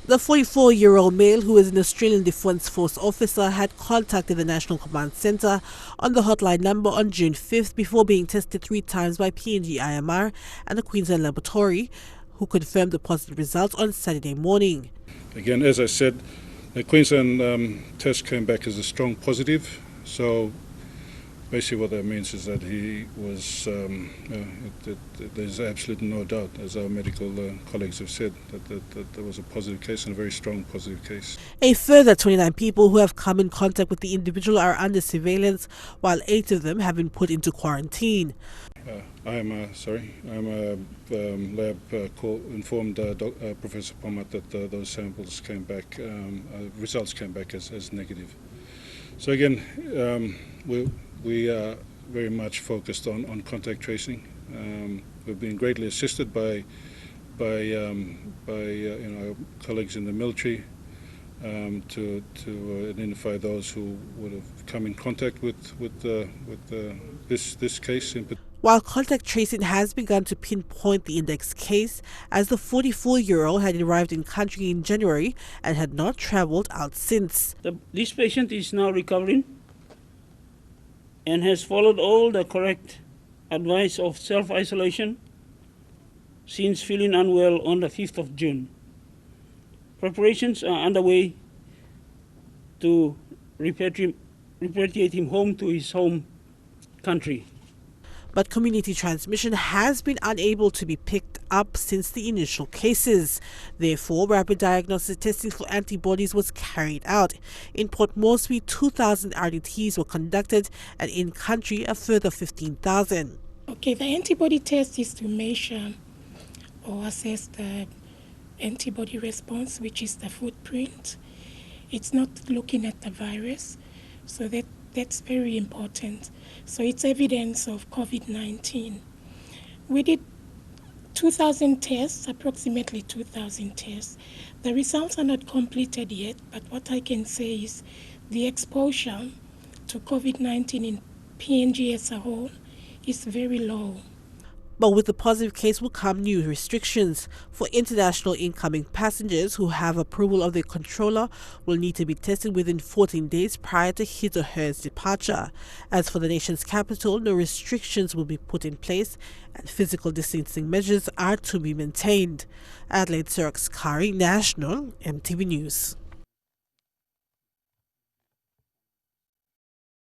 The 44-year-old male, who is an Australian Defence Force officer, had contacted the National Command Centre on the hotline number on June 5th before being tested 3 times by PNG IMR and the Queensland laboratory, who confirmed the positive results on Saturday morning. Again, as I said, the Queensland test came back as a strong positive. So basically what that means is that he was, there's absolutely no doubt, as our medical colleagues have said, that there was a positive case and a very strong positive case. A further 29 people who have come in contact with the individual are under surveillance, while 8 of them have been put into quarantine. I'm a lab informed Professor Pomat that those samples came back, results came back as negative. So again, we are very much focused on contact tracing. We've been greatly assisted by colleagues in the military to identify those who would have come in contact with this case in particular. While contact tracing has begun to pinpoint the index case, as the 44-year-old had arrived in country in January and had not travelled out since. This patient is now recovering and has followed all the correct advice of self-isolation since feeling unwell on the 5th of June. Preparations are underway to repatriate him home to his home country. But community transmission has been unable to be picked up since the initial cases. Therefore, rapid diagnostic testing for antibodies was carried out. In Port Moresby, 2,000 RDTs were conducted, and in country, a further 15,000. Okay, the antibody test is to measure or assess the antibody response, which is the footprint. It's not looking at the virus, so that's very important. So it's evidence of COVID-19. We did 2,000 tests, approximately 2,000 tests. The results are not completed yet, but what I can say is the exposure to COVID-19 in PNG as a whole is very low. But with the positive case will come new restrictions. For international incoming passengers who have approval of their controller will need to be tested within 14 days prior to his or her departure. As for the nation's capital, no restrictions will be put in place and physical distancing measures are to be maintained. Adelaide Sirks Kari, National EMTV News.